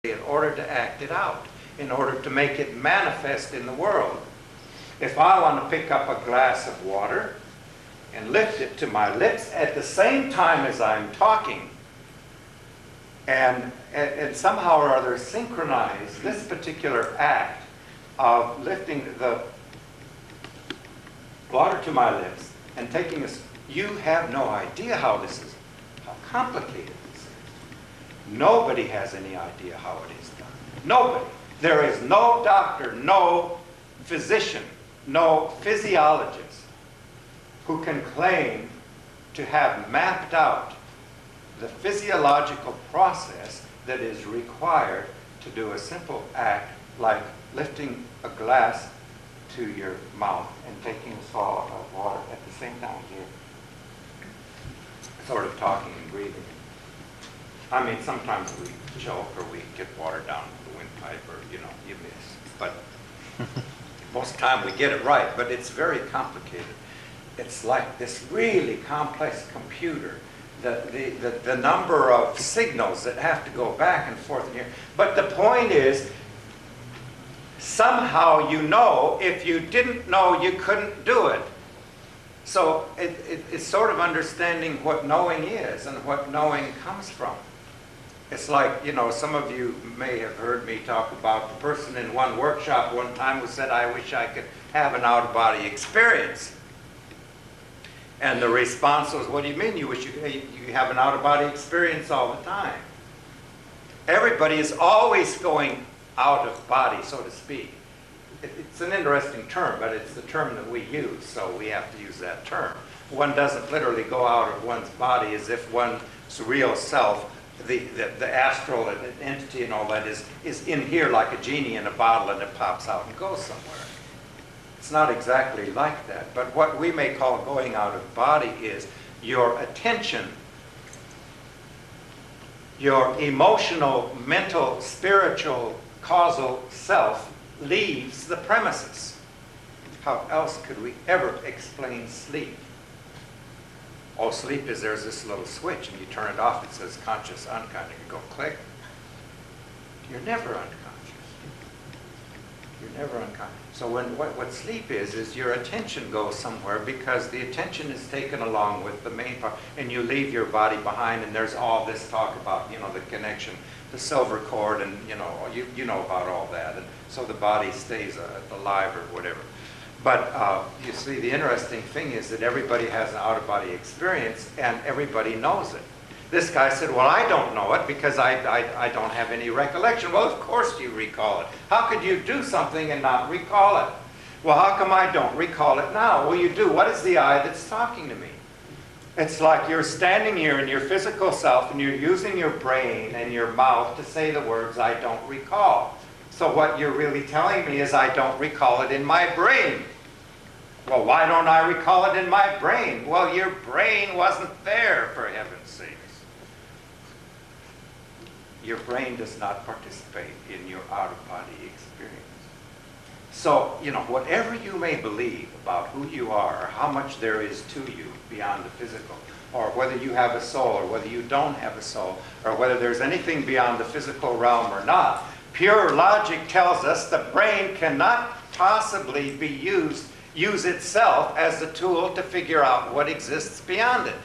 in order to act it out, in order to make it manifest in the world. If I want to pick up a glass of water and lift it to my lips at the same time as I'm talking, and somehow or other synchronize this particular act of lifting the water to my lips and taking this, you have no idea how complicated this is. Nobody has any idea how it is done. Nobody. There is no doctor, no physician, no physiologist who can claim to have mapped out the physiological process that is required to do a simple act like lifting a glass to your mouth and taking a swallow of water at the same time here, sort of talking and breathing. I mean, sometimes we choke or we get water down the windpipe or, you miss. But most of the time we get it right, but it's very complicated. It's like this really complex computer. The number of signals that have to go back and forth in here. But the point is, somehow if you didn't know, you couldn't do it. So it's sort of understanding what knowing is and what knowing comes from. It's like, some of you may have heard me talk about the person in one workshop one time who said, I wish I could have an out-of-body experience. And the response was, what do you mean you wish you have an out-of-body experience all the time? Everybody is always going out of body, so to speak. It's an interesting term, but it's the term that we use, so we have to use that term. One doesn't literally go out of one's body as if one's real self, the astral entity and all that is in here like a genie in a bottle and it pops out and goes somewhere. It's not exactly like that, but what we may call going out of body is your attention, your emotional, mental, spiritual, causal self leaves the premises. How else could we ever explain sleep? Oh, sleep is there's this little switch and you turn it off, it says conscious, unconscious. You go click. You're never unconscious. You're never unconscious. So what sleep is your attention goes somewhere because the attention is taken along with the main part, and you leave your body behind, and there's all this talk about, the connection, the silver cord, and you know about all that, and so the body stays alive or whatever. But you see, the interesting thing is that everybody has an out-of-body experience, and everybody knows it. This guy said, well, I don't know it because I don't have any recollection. Well, of course you recall it. How could you do something and not recall it? Well, how come I don't recall it now? Well, you do. What is the I that's talking to me? It's like you're standing here in your physical self and you're using your brain and your mouth to say the words, I don't recall. So what you're really telling me is I don't recall it in my brain. Well, why don't I recall it in my brain? Well, your brain wasn't there, for heaven's sakes. Your brain does not participate in your out-of-body experience. So, whatever you may believe about who you are, or how much there is to you beyond the physical, or whether you have a soul, or whether you don't have a soul, or whether there's anything beyond the physical realm or not, pure logic tells us the brain cannot possibly be use itself as a tool to figure out what exists beyond it.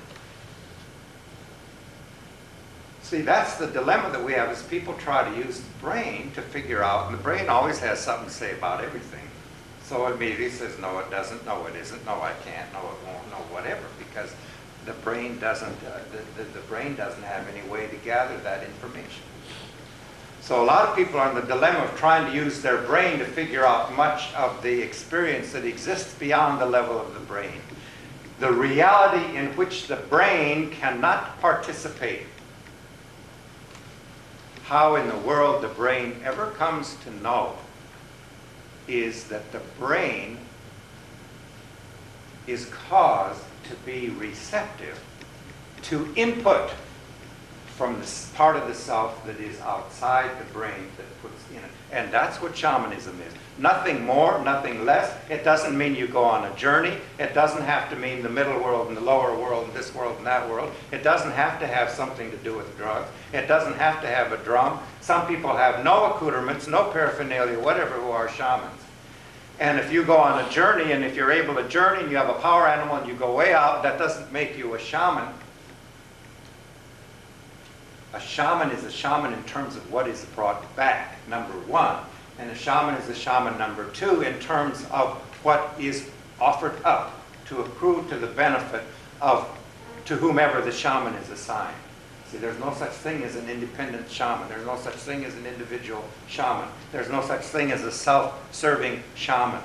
See, that's the dilemma that we have, is people try to use the brain to figure out, and the brain always has something to say about everything. So it immediately says, no, it doesn't, no, it isn't, no, I can't, no, it won't, no, whatever, because the brain doesn't, the brain doesn't have any way to gather that information. So a lot of people are in the dilemma of trying to use their brain to figure out much of the experience that exists beyond the level of the brain. The reality in which the brain cannot participate. How in the world the brain ever comes to know is that the brain is caused to be receptive to input from the part of the self that is outside the brain that puts in it. And that's what shamanism is. Nothing more, nothing less. It doesn't mean you go on a journey. It doesn't have to mean the middle world and the lower world and this world and that world. It doesn't have to have something to do with drugs. It doesn't have to have a drum. Some people have no accoutrements, no paraphernalia, whatever, who are shamans. And if you go on a journey, and if you're able to journey and you have a power animal and you go way out, that doesn't make you a shaman. A shaman is a shaman in terms of what is brought back, number one. And a shaman is a shaman, number two, in terms of what is offered up to accrue to the benefit of to whomever the shaman is assigned. See, there's no such thing as an independent shaman. There's no such thing as an individual shaman. There's no such thing as a self-serving shaman.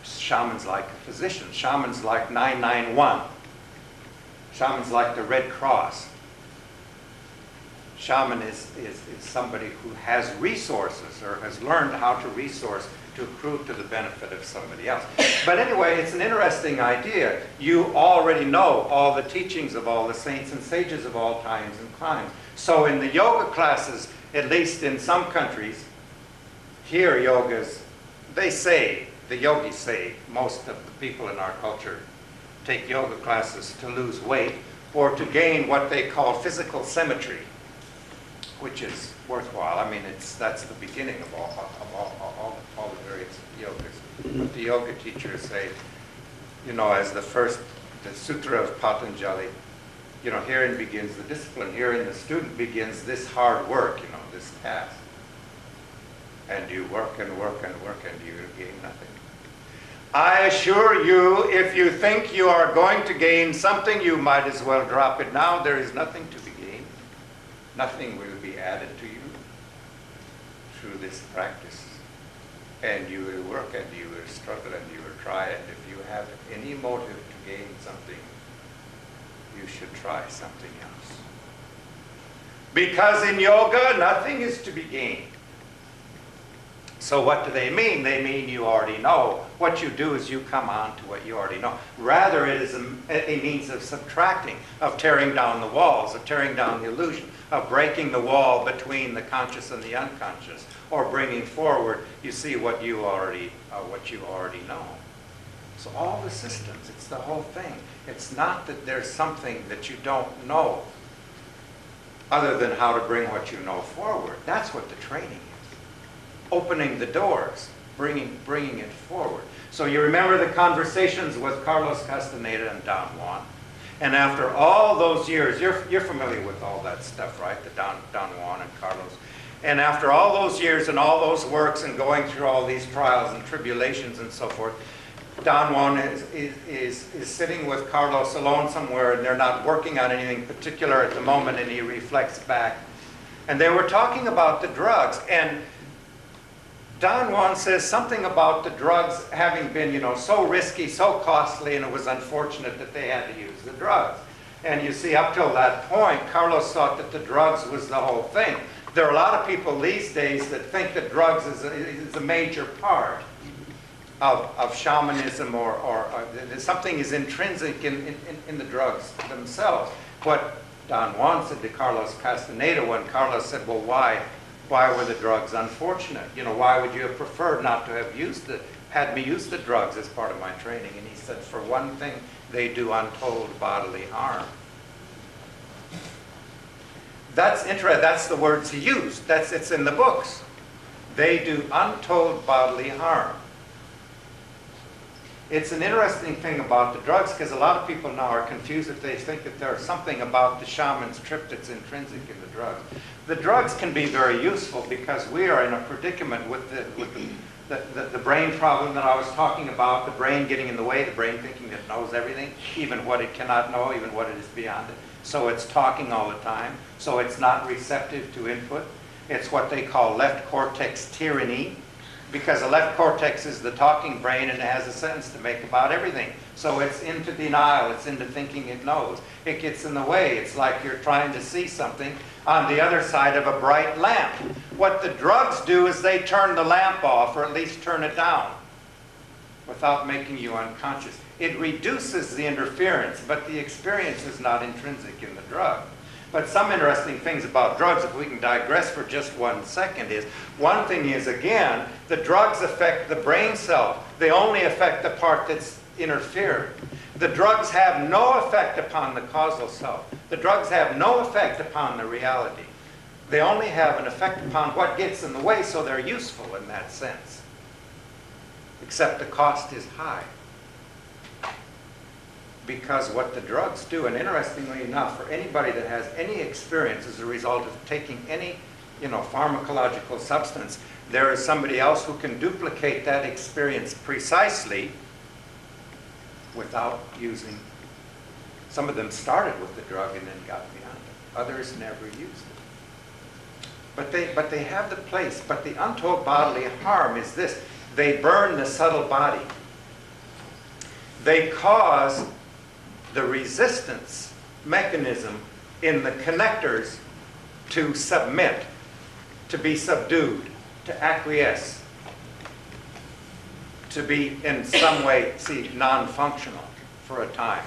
Shamans like a physician. Shamans like 991. Shamans like the Red Cross. Shaman is somebody who has resources or has learned how to resource to accrue to the benefit of somebody else. But anyway, it's an interesting idea. You already know all the teachings of all the saints and sages of all times and climes. So in the yoga classes, at least in some countries, here yogas, they say, the yogis say, most of the people in our culture take yoga classes to lose weight or to gain what they call physical symmetry, which is worthwhile. I mean, that's the beginning of all the various yogas. But the yoga teachers say, you know, as the Sutra of Patanjali, you know, herein begins the discipline. Herein the student begins this hard work, you know, this task. And you work and work and work and you gain nothing. I assure you, if you think you are going to gain something, you might as well drop it now. There is nothing to be gained. Nothing will be added to you through this practice. And you will work and you will struggle and you will try. And if you have any motive to gain something, you should try something else. Because in yoga, nothing is to be gained. So what do they mean? They mean you already know. What you do is you come on to what you already know. Rather, it is a means of subtracting, of tearing down the walls, of tearing down the illusion, of breaking the wall between the conscious and the unconscious, or bringing forward, you see, what you already know. So all the systems, it's the whole thing. It's not that there's something that you don't know, other than how to bring what you know forward. That's what the training is. Opening the doors, bringing it forward. So you remember the conversations with Carlos Castaneda and Don Juan. And after all those years, you're familiar with all that stuff, right? The Don Juan and Carlos. And after all those years and all those works and going through all these trials and tribulations and so forth, Don Juan is sitting with Carlos alone somewhere, and they're not working on anything particular at the moment, and he reflects back. And they were talking about the drugs, and Don Juan says something about the drugs having been, you know, so risky, so costly, and it was unfortunate that they had to use the drugs. And you see, up till that point, Carlos thought that the drugs was the whole thing. There are a lot of people these days that think that drugs is a major part of shamanism, or something is intrinsic in the drugs themselves. What Don Juan said to Carlos Castaneda when Carlos said, well, why were the drugs unfortunate? You know, why would you have preferred not to have had me use the drugs as part of my training? And he said, for one thing, they do untold bodily harm. That's interesting. That's the words he used. It's in the books. They do untold bodily harm. It's an interesting thing about the drugs, because a lot of people now are confused if they think that there's something about the shaman's trip that's intrinsic in the drugs. The drugs can be very useful because we are in a predicament with the brain problem that I was talking about, the brain getting in the way, the brain thinking it knows everything, even what it cannot know, even what it is beyond it. So it's talking all the time, so it's not receptive to input. It's what they call left cortex tyranny, because the left cortex is the talking brain and it has a sentence to make about everything. So it's into denial, it's into thinking it knows. It gets in the way. It's like you're trying to see something on the other side of a bright lamp. What the drugs do is they turn the lamp off, or at least turn it down. without making you unconscious. It reduces the interference, but the experience is not intrinsic in the drug. But some interesting things about drugs, if we can digress for just 1 second, is one thing is, again, the drugs affect the brain cell. They only affect the part that's interfered. The drugs have no effect upon the causal self. The drugs have no effect upon the reality. They only have an effect upon what gets in the way, so they're useful in that sense. Except the cost is high. Because what the drugs do, and interestingly enough, for anybody that has any experience as a result of taking any, pharmacological substance, there is somebody else who can duplicate that experience precisely without using. Some of them started with the drug and then got beyond it. Others never used it. But they have the place. But the untold bodily harm is this: they burn the subtle body. They cause the resistance mechanism in the connectors to submit, to be subdued, to acquiesce, to be in some way, non-functional for a time,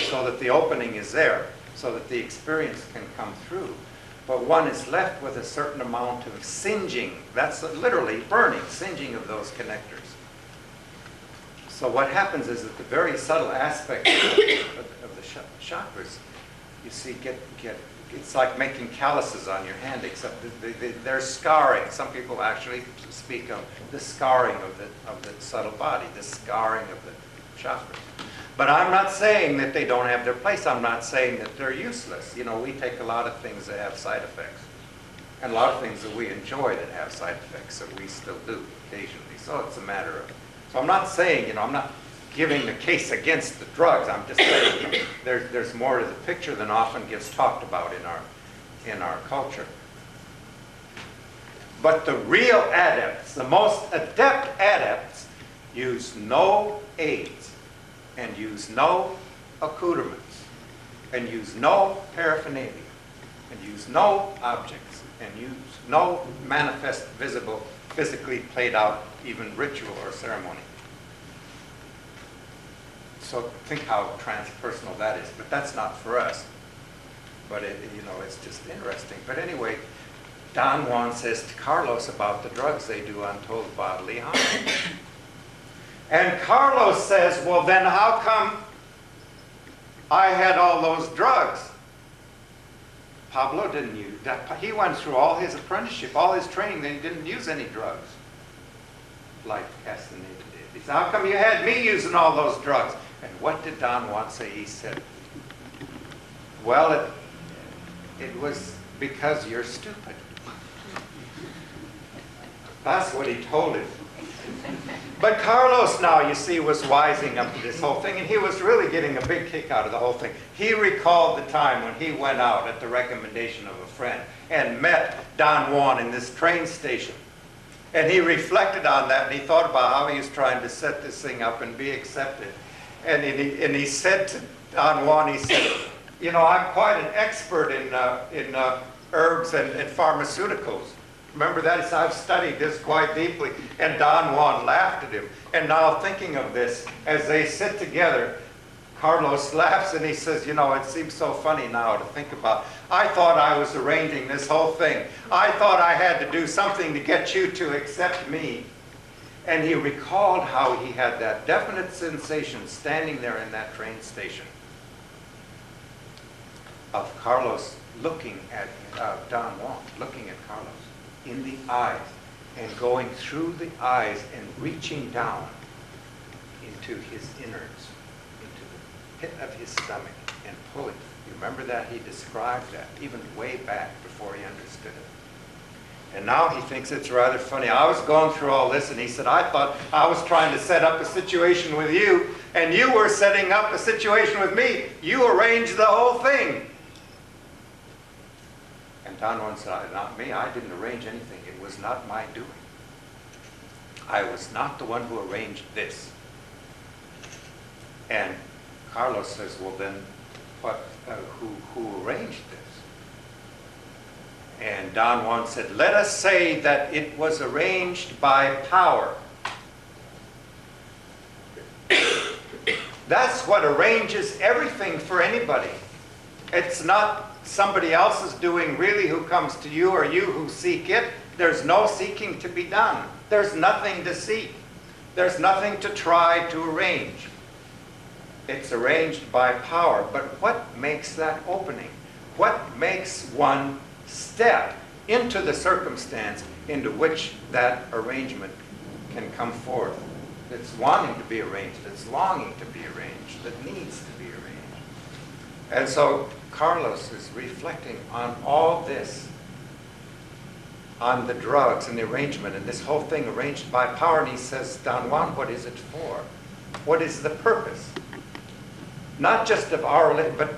so that the opening is there, so that the experience can come through. But one is left with a certain amount of singeing, that's literally burning, singeing of those connectors. So what happens is that the very subtle aspect of the chakras, you see, it's like making calluses on your hand, except they're scarring. Some people actually speak of the scarring of the subtle body, the scarring of the chakras. But I'm not saying that they don't have their place. I'm not saying that they're useless. We take a lot of things that have side effects, and a lot of things that we enjoy that have side effects that we still do occasionally. So it's a matter of. So I'm not saying, I'm not giving the case against the drugs. I'm just saying there's more to the picture than often gets talked about in our culture. But the real adepts, the most adept adepts, use no aids and use no accoutrements and use no paraphernalia and use no objects and use no manifest, visible, physically played out even ritual or ceremony. So think how transpersonal that is. But that's not for us. But it's just interesting. But anyway, Don Juan says to Carlos about the drugs they do untold bodily harm. And Carlos says, well, then how come I had all those drugs? Pablo didn't use that. He went through all his apprenticeship, all his training, then he didn't use any drugs like Castaneda did. He said, how come you had me using all those drugs? And what did Don Juan say? He said, well, it was because you're stupid. That's what he told him. But Carlos now, you see, was wising up to this whole thing, and he was really getting a big kick out of the whole thing. He recalled the time when he went out at the recommendation of a friend and met Don Juan in this train station. And he reflected on that, and he thought about how he was trying to set this thing up and be accepted. And he said to Don Juan, he said, I'm quite an expert in herbs and pharmaceuticals. Remember that? He said, I've studied this quite deeply. And Don Juan laughed at him. And now thinking of this, as they sit together, Carlos laughs and he says, it seems so funny now to think about. I thought I was arranging this whole thing. I thought I had to do something to get you to accept me. And he recalled how he had that definite sensation standing there in that train station of Carlos looking at Don Juan, looking at Carlos in the eyes and going through the eyes and reaching down into his innards, into the pit of his stomach and pulling. You remember that? He described that even way back before he understood it. And now he thinks it's rather funny. I was going through all this, and he said, I thought I was trying to set up a situation with you, and you were setting up a situation with me. You arranged the whole thing. And Don Juan said, not me. I didn't arrange anything. It was not my doing. I was not the one who arranged this. And Carlos says, well, then who arranged this? And Don Juan said, let us say that it was arranged by power. That's what arranges everything for anybody. It's not somebody else is doing really who comes to you or you who seek it. There's no seeking to be done. There's nothing to seek. There's nothing to try to arrange. It's arranged by power. But what makes that opening? What makes one step into the circumstance into which that arrangement can come forth? It's wanting to be arranged. It's longing to be arranged. That needs to be arranged. And so Carlos is reflecting on all this, on the drugs and the arrangement and this whole thing arranged by power. And he says, Don Juan, what is it for? What is the purpose? Not just of our, but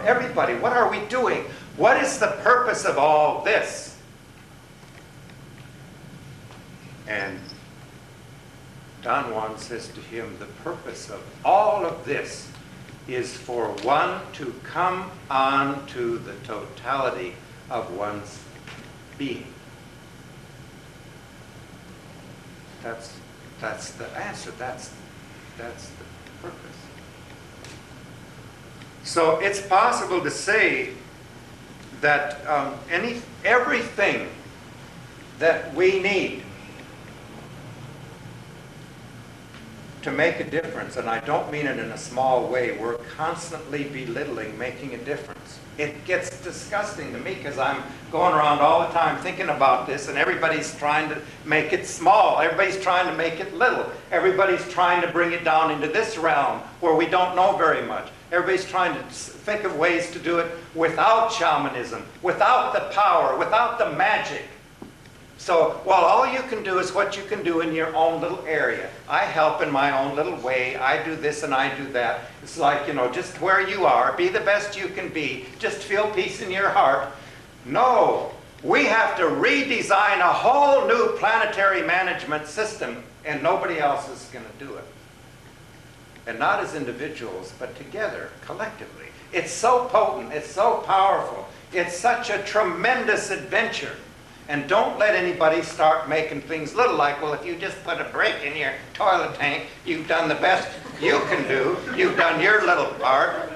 everybody. What are we doing? What is the purpose of all this? And Don Juan says to him, the purpose of all of this is for one to come on to the totality of one's being. That's the answer. That's the purpose. So it's possible to say that everything that we need to make a difference, and I don't mean it in a small way, we're constantly belittling making a difference. It gets disgusting to me because I'm going around all the time thinking about this, and everybody's trying to make it small. Everybody's trying to make it little. Everybody's trying to bring it down into this realm where we don't know very much. Everybody's trying to think of ways to do it without shamanism, without the power, without the magic. So, well, all you can do is what you can do in your own little area. I help in my own little way. I do this and I do that. It's like, just where you are, be the best you can be. Just feel peace in your heart. No, we have to redesign a whole new planetary management system, and nobody else is going to do it. And not as individuals, but together, collectively. It's so potent. It's so powerful. It's such a tremendous adventure. And don't let anybody start making things little, like, well, if you just put a brick in your toilet tank, you've done the best you can do. You've done your little part.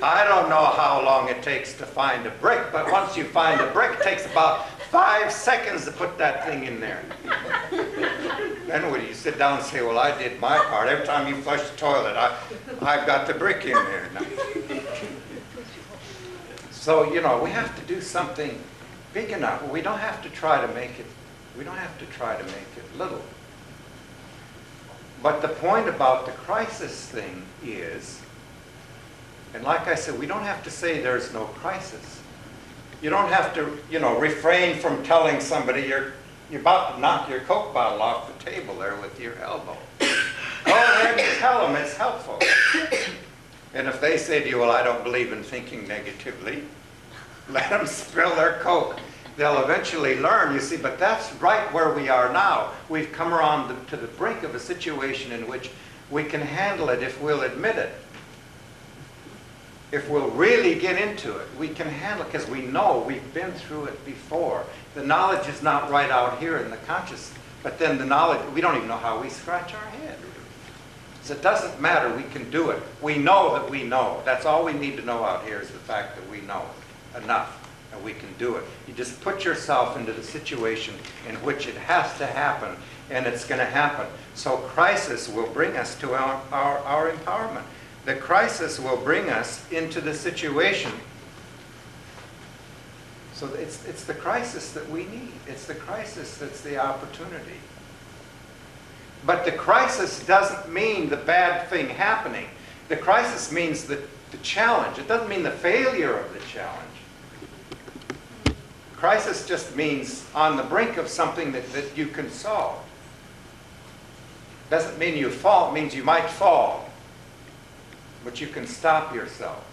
I don't know how long it takes to find a brick, but once you find a brick, it takes about 5 seconds to put that thing in there. Then when you sit down and say, well, I did my part. Every time you flush the toilet, I've got the brick in there. So, we have to do something big enough. We don't have to try to make it, little. But the point about the crisis thing is, and like I said, we don't have to say there's no crisis. You don't have to, refrain from telling somebody you're about to knock your Coke bottle off the table there with your elbow. Go ahead and tell them it's helpful. And if they say to you, well, I don't believe in thinking negatively, let them spill their Coke. They'll eventually learn, you see, but that's right where we are now. We've come around to the brink of a situation in which we can handle it if we'll admit it. If we'll really get into it, we can handle it because we know we've been through it before. The knowledge is not right out here in the conscious, but then the knowledge, we don't even know how we scratch our head. So it doesn't matter, we can do it. We know that we know. That's all we need to know out here is the fact that we know enough, and we can do it. You just put yourself into the situation in which it has to happen, and it's going to happen. So crisis will bring us to our empowerment. The crisis will bring us into the situation. So it's the crisis that we need. It's the crisis that's the opportunity. But the crisis doesn't mean the bad thing happening. The crisis means the challenge. It doesn't mean the failure of the challenge. Crisis just means on the brink of something that you can solve. Doesn't mean you fall, it means you might fall. But you can stop yourself.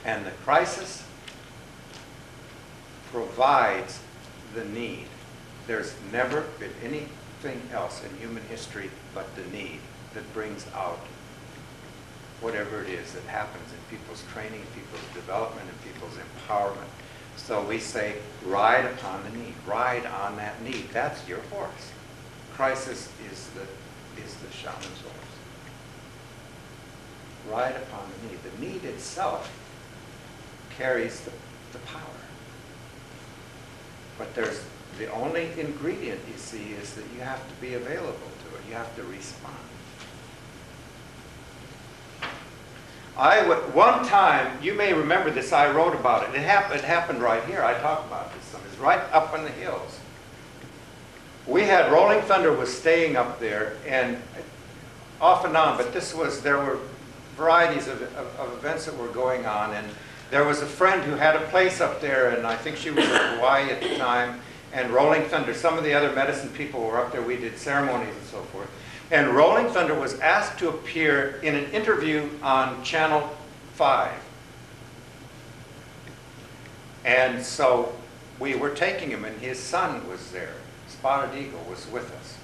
And the crisis provides the need. There's never been anything else in human history but the need that brings out whatever it is that happens in people's training, people's development, and people's empowerment. So we say, ride upon the need. Ride on that need. That's your horse. crisis is the shaman's horse. Right upon the need. The need itself carries the power. But there's the only ingredient, you see, is that you have to be available to it. You have to respond. One time, you may remember this, I wrote about it. It happened right here. I talk about this. It was right up in the hills. We had Rolling Thunder was staying up there, and off and on, but there were varieties of events that were going on, and there was a friend who had a place up there, and I think she was in Hawaii at the time, and Rolling Thunder, some of the other medicine people were up there. We did ceremonies and so forth. And Rolling Thunder was asked to appear in an interview on Channel 5. And so we were taking him, and his son was there. Spotted Eagle was with us.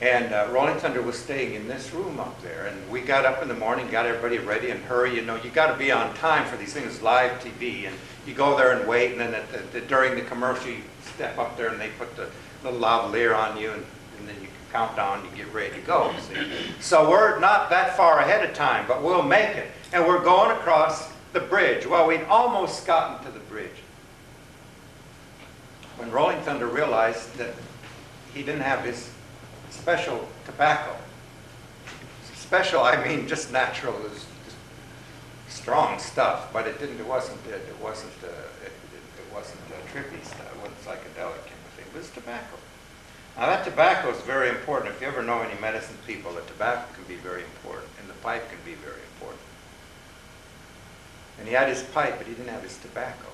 And Rolling Thunder was staying in this room up there. And we got up in the morning, got everybody ready and hurry. You know, you got to be on time for these things, live TV. And you go there and wait, and then during the commercial, you step up there and they put the little lavalier on you, and then you count down, you get ready to go. See? So we're not that far ahead of time, but we'll make it. And we're going across the bridge. Well, we'd almost gotten to the bridge when Rolling Thunder realized that he didn't have his special tobacco. Special, I mean just natural, it was just strong stuff, but it wasn't trippy stuff. It wasn't psychedelic kind of thing. It was tobacco. Now that tobacco is very important. If you ever know any medicine people, the tobacco can be very important, and the pipe can be very important. And he had his pipe, but he didn't have his tobacco.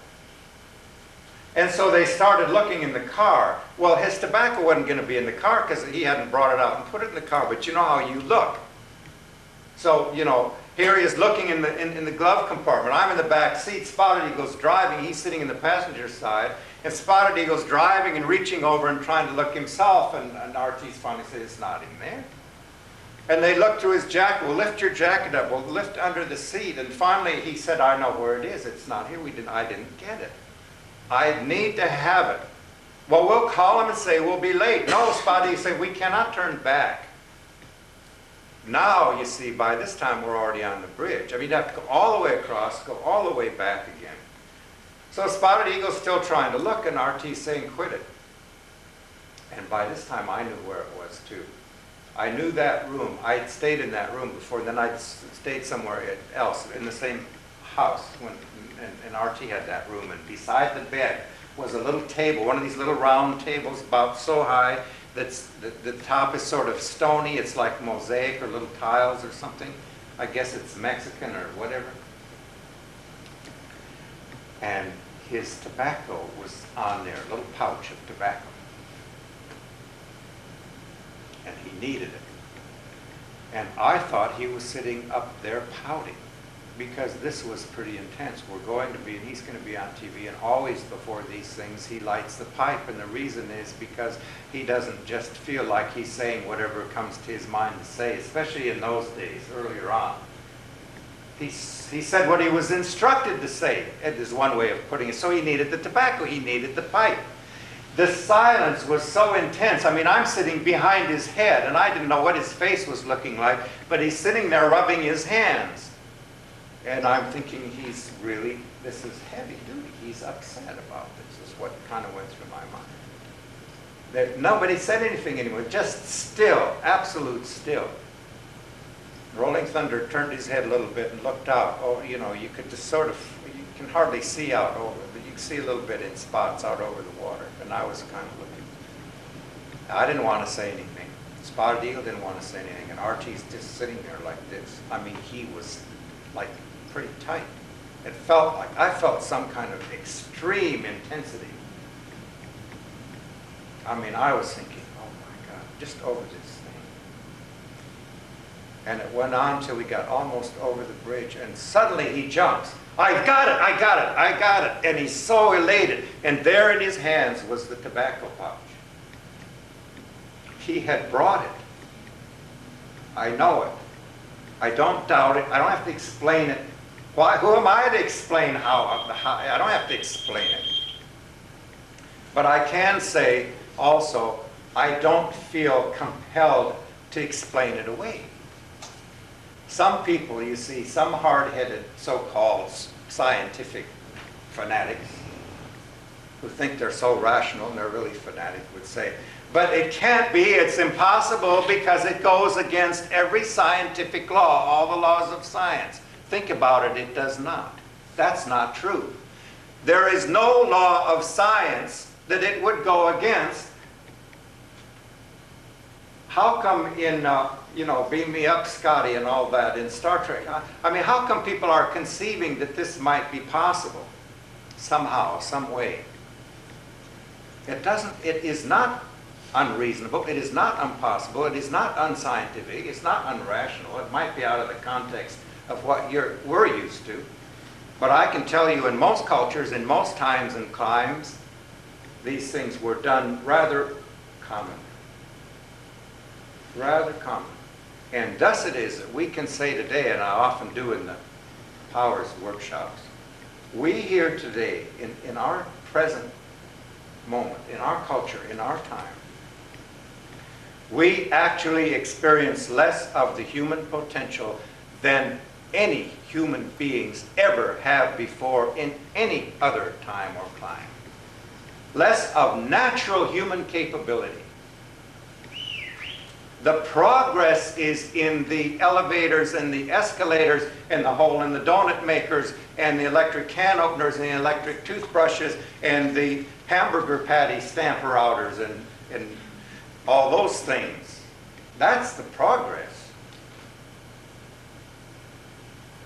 And so they started looking in the car. Well, his tobacco wasn't going to be in the car because he hadn't brought it out and put it in the car, but you know how you look. So, you know, here he is looking in the glove compartment. I'm in the back seat. Spotted Eagle's driving. He's sitting in the passenger side. And Spotted Eagle's driving and reaching over and trying to look himself. And RT's finally said, it's not in there. And they looked through his jacket. Well, lift your jacket up. Well, lift under the seat. And finally he said, I know where it is. It's not here. I didn't get it. I need to have it. Well, we'll call him and say, we'll be late. No, Spotted Eagle said, we cannot turn back. Now, you see, by this time, we're already on the bridge. I mean, you'd have to go all the way across, go all the way back again. So Spotted Eagle's still trying to look, and RT's saying, quit it. And by this time, I knew where it was, too. I knew that room. I'd stayed in that room before. Then I'd stayed somewhere else in the same house. And RT had that room. And beside the bed was a little table, one of these little round tables about so high. The top is sort of stony. It's like mosaic or little tiles or something. I guess it's Mexican or whatever. And his tobacco was on there, a little pouch of tobacco. And he needed it. And I thought he was sitting up there pouting, because this was pretty intense. We're going to be, and he's going to be on TV, and always before these things he lights the pipe, and the reason is because he doesn't just feel like he's saying whatever comes to his mind to say, especially in those days, earlier on. He said what he was instructed to say, it is one way of putting it. So he needed the tobacco, he needed the pipe. The silence was so intense. I mean, I'm sitting behind his head, and I didn't know what his face was looking like, but he's sitting there rubbing his hands. And I'm thinking, this is heavy duty. He's upset about this, is what kind of went through my mind. Nobody said anything anymore, just still, absolute still. Rolling Thunder turned his head a little bit and looked out. Oh, you know, you could just sort of, you can hardly see out over, but you can see a little bit in spots out over the water. And I was kind of looking. I didn't want to say anything. Spotted Eagle didn't want to say anything. And RT's just sitting there like this. I mean, he was like pretty tight. It felt like, I felt some kind of extreme intensity. I mean, I was thinking, oh my God, just over this thing. And it went on till we got almost over the bridge, and suddenly he jumps. I got it, I got it, I got it. And he's so elated. And there in his hands was the tobacco pouch. He had brought it. I know it. I don't doubt it. I don't have to explain it. Why? Who am I to explain how? I don't have to explain it. But I can say also I don't feel compelled to explain it away. Some people, you see, some hard-headed so-called scientific fanatics who think they're so rational and they're really fanatic would say, but it can't be, it's impossible because it goes against every scientific law, all the laws of science. Think about it, it does not. That's not true. There is no law of science that it would go against. How come in, Beam Me Up, Scotty, and all that in Star Trek, I mean, how come people are conceiving that this might be possible somehow, some way? It is not unreasonable, it is not impossible, it is not unscientific, it's not unrational. It might be out of the context of what we're used to. But I can tell you in most cultures, in most times and climes, these things were done rather common. Rather common. And thus it is that we can say today, and I often do in the Powers workshops, we here today, in our present moment, in our culture, in our time, we actually experience less of the human potential than any human beings ever have before in any other time or clime. Less of natural human capability. The progress is in the elevators and the escalators and the hole in the donut makers and the electric can openers and the electric toothbrushes and the hamburger patty stamper outers and all those things. That's the progress.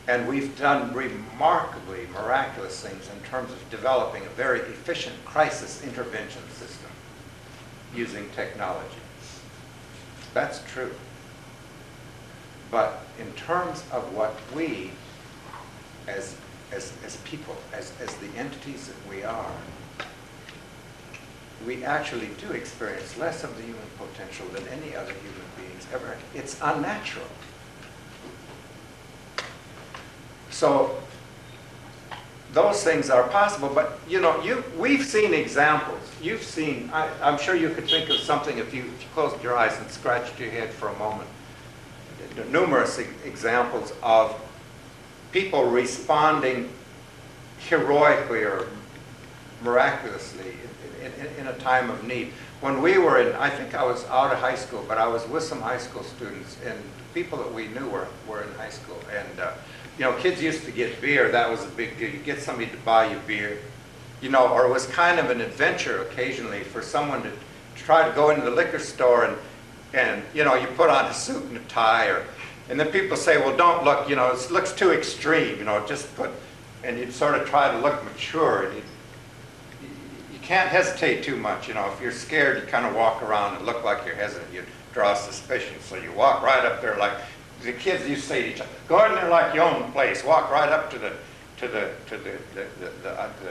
And we've done remarkably miraculous things in terms of developing a very efficient crisis intervention system using technology. That's true. But in terms of what we, as people, as the entities that we are, we actually do experience less of the human potential than any other human beings ever. It's unnatural. So those things are possible, but we've seen examples. You've seen, I'm sure you could think of something if you closed your eyes and scratched your head for a moment. Numerous examples of people responding heroically or miraculously in a time of need. When we were in, I think I was out of high school, but I was with some high school students, and people that we knew were in high school. And kids used to get beer. That was a big deal. You get somebody to buy you beer. Or it was kind of an adventure occasionally for someone to try to go into the liquor store and you put on a suit and a tie, and then people say, well, don't look, it looks too extreme, just put, and you'd sort of try to look mature, and you can't hesitate too much, if you're scared, you kind of walk around and look like you're hesitant, you draw suspicion, so you walk right up there like, the kids used to say to each other, go in there like you own the place, walk right up to the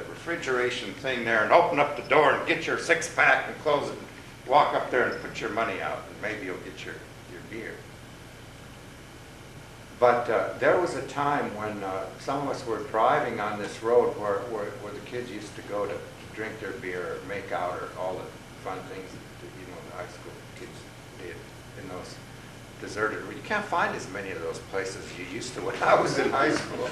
refrigeration thing there and open up the door and get your six-pack and close it and walk up there and put your money out and maybe you'll get your beer. But there was a time when some of us were driving on this road where the kids used to go to drink their beer or make out or all the fun things that the high school kids did in those deserted. You can't find as many of those places as you used to when I was in high school.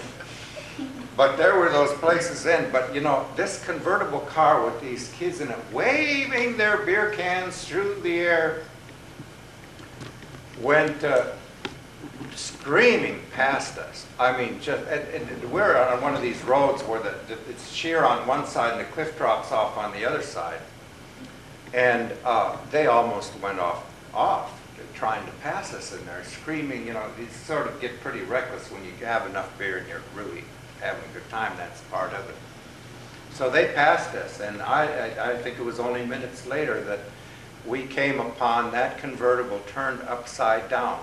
But there were those places then. But this convertible car with these kids in it waving their beer cans through the air went screaming past us. I mean, and we're on one of these roads where it's sheer on one side and the cliff drops off on the other side. And they almost went off trying to pass us, and they're screaming. You sort of get pretty reckless when you have enough beer and you're really having a good time. That's part of it. So they passed us, and I think it was only minutes later that we came upon that convertible turned upside down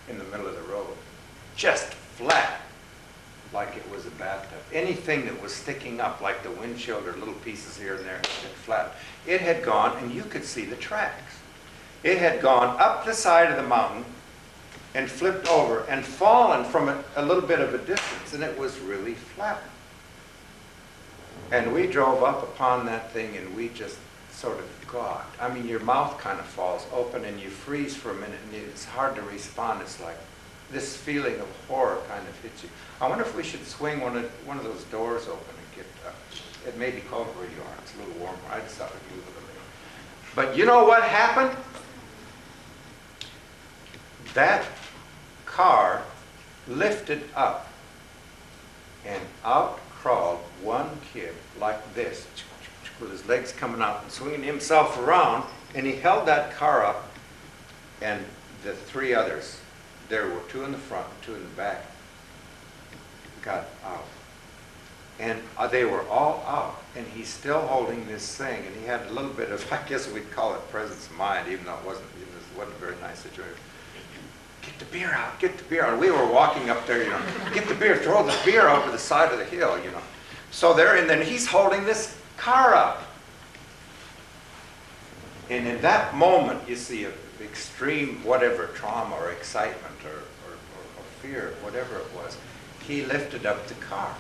in the middle of the road, just flat, like it was a bathtub. Anything that was sticking up, like the windshield or little pieces here and there, flat. It had gone, and you could see the tracks. It had gone up the side of the mountain and flipped over and fallen from a little bit of a distance, and it was really flat. And we drove up upon that thing, and we just sort of God. I mean, your mouth kind of falls open and you freeze for a minute and it's hard to respond. It's like this feeling of horror kind of hits you. I wonder if we should swing one of those doors open and get, it may be cold where you are. It's a little warmer. I just thought we'd move it a little. But you know what happened? That car lifted up and out crawled one kid like this, with his legs coming out and swinging himself around, and he held that car up, and the three others, there were two in the front and two in the back, got out. And they were all out, and he's still holding this thing, and he had a little bit of, I guess we'd call it presence of mind, even though it wasn't a very nice situation. Get the beer out, get the beer out. We were walking up there, you know, get the beer, throw the beer over the side of the hill, you know. So there, and then he's holding this car up. And in that moment, you see an extreme, whatever, trauma or excitement or fear, whatever it was, he lifted up the car.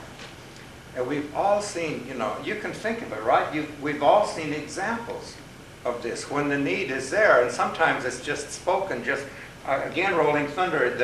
And we've all seen, you know, you can think of it, right? We've all seen examples of this when the need is there, and sometimes it's just spoken, just, again, Rolling Thunder.